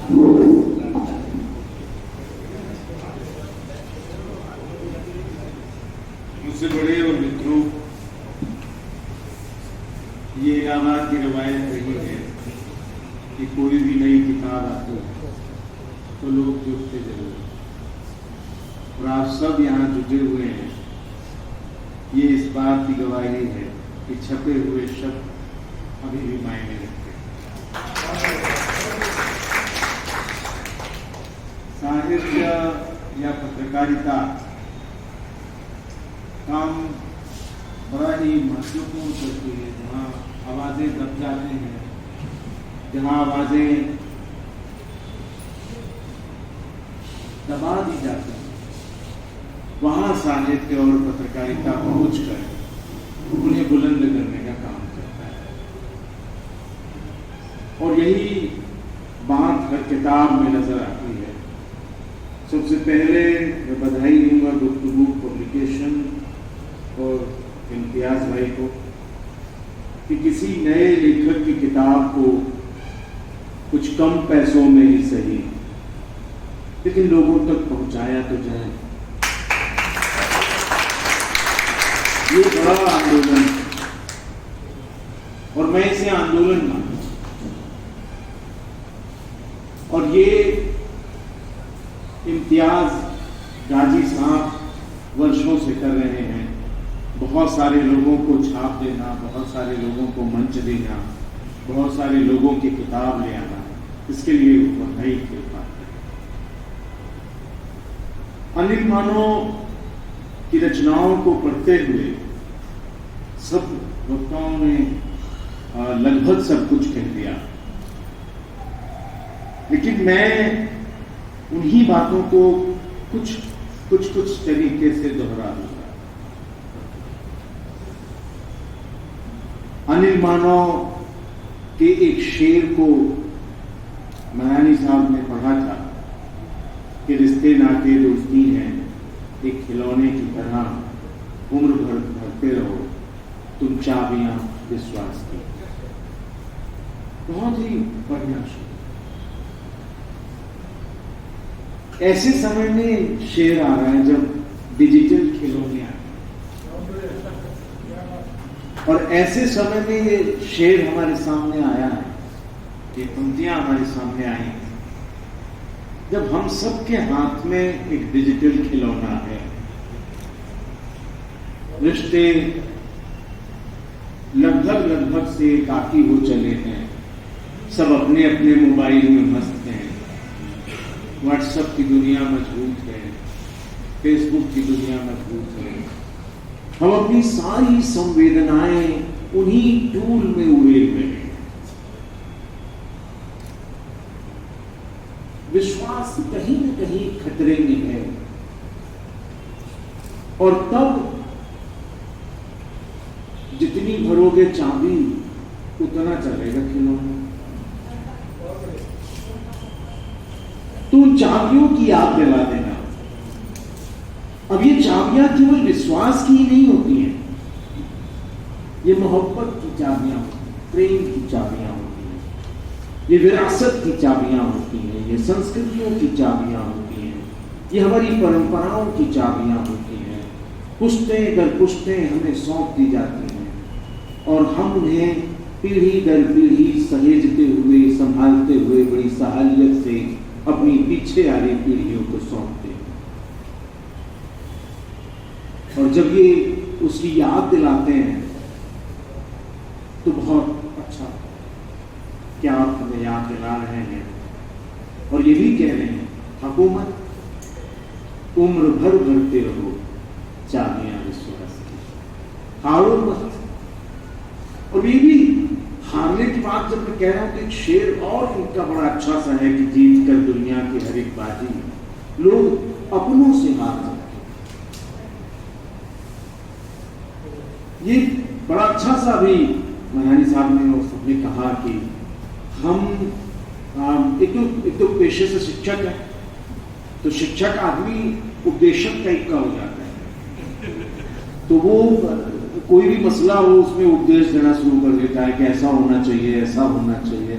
मुझसे बड़े और मित्रों, ये इलाहाबाद की रवायत रही है कि कोई भी नई किताब आती है तो लोग जुटते जरूर, और आप सब यहाँ जुटे हुए हैं। ये इस बात की गवाही है कि छपे हुए शब्द अभी भी मायने रखते हैं। साहित्य या पत्रकारिता काम बड़ा ही महत्वपूर्ण करती है। जहाँ आवाजें दब जाते हैं, जहाँ आवाजें दबा दी जाती हैं, वहाँ साहित्य और पत्रकारिता पहुंचकर उन्हें बुलंद करने का काम करता है। और यही बात हर किताब में नजर आती है। सबसे पहले मैं बधाई दूंगा गुफ्तगू पब्लिकेशन और इम्तियाज भाई को कि किसी नए लेखक की किताब को कुछ कम पैसों में ही सही, लेकिन लोगों तक पहुंचाया तो जाए। ये बड़ा आंदोलन है और मैं इसे आंदोलन मानता हूं। और ये इम्तियाज गाजी साहब वर्षों से कर रहे हैं। बहुत सारे लोगों को छाप देना, बहुत सारे लोगों को मंच देना, बहुत सारे लोगों की किताब ले आना, इसके लिए बधाई की बात है। अनिल मानो की रचनाओं को पढ़ते हुए सब वक्ताओं ने लगभग सब कुछ कह दिया, लेकिन मैं उन्हीं बातों को कुछ तरीके से दोहरा दूंगा। अनिल मानव के एक शेर को मयानी साहब ने पढ़ा था कि रिश्ते नाते दोस्ती हैं एक खिलौने की तरह, उम्र भर भरते रहो तुम चाबियां विश्वास की। बहुत ही बढ़िया शेर। ऐसे समय में शेर आ रहा है जब डिजिटल खिलौने आ रहे हैं, और ऐसे समय में ये शेर हमारे सामने आया है, ये पंक्तियां हमारे सामने आई हैं जब हम सबके हाथ में एक डिजिटल खिलौना है। रिश्ते लगभग से काफी हो चले हैं, सब अपने अपने मोबाइल में मस्त हैं। व्हाट्सएप की दुनिया मजबूत है, फेसबुक की दुनिया मजबूत है। हम अपनी सारी संवेदनाएं उन्हीं टूल में उड़े हुए हैं। विश्वास कहीं न कहीं खतरे में है, और तब जितनी भरोगे चाबी उतना चलेगा खिलौना। तो उन चाबियों की याद दिला देना। अब ये चाबियां केवल विश्वास की ही नहीं होती हैं, ये मोहब्बत की चाबियां होती हैं, प्रेम की चाबियां होती हैं, ये विरासत की चाबियां होती हैं, ये संस्कृतियों की चाबियां होती हैं, ये हमारी परंपराओं की चाबियां होती हैं। पुश्तें दर पुश्तें हमें सौंप दी जाती हैं और हम उन्हें पीढ़ी दर पीढ़ी सहेजते हुए, संभालते हुए बड़ी सहालियत से अपनी पीछे आ रही पीढ़ियों को सौंपते हैं। और जब ये उसकी याद दिलाते हैं तो बहुत अच्छा, क्या आप हमें याद दिला रहे हैं और ये भी कह रहे हैं थको मत, उम्र भर भरते रहो चाबियां विश्वास की, हारो मत। और ये भी हारने की बात जब मैं कह रहा हूं तो एक शेर और इनका बड़ा अच्छा सा है कि जीत कर दुनिया की हर एक बाजी लोग अपनों से हार जाते। ये बड़ा अच्छा सा भी मयानी साहब ने और सबने कहा कि हम एक तो पेशे से शिक्षक है, तो शिक्षक आदमी उपदेशक टाइप का हो जाता है। तो वो कोई भी मसला हो उसमें उपदेश देना शुरू कर देता है कि ऐसा होना चाहिए, ऐसा होना चाहिए।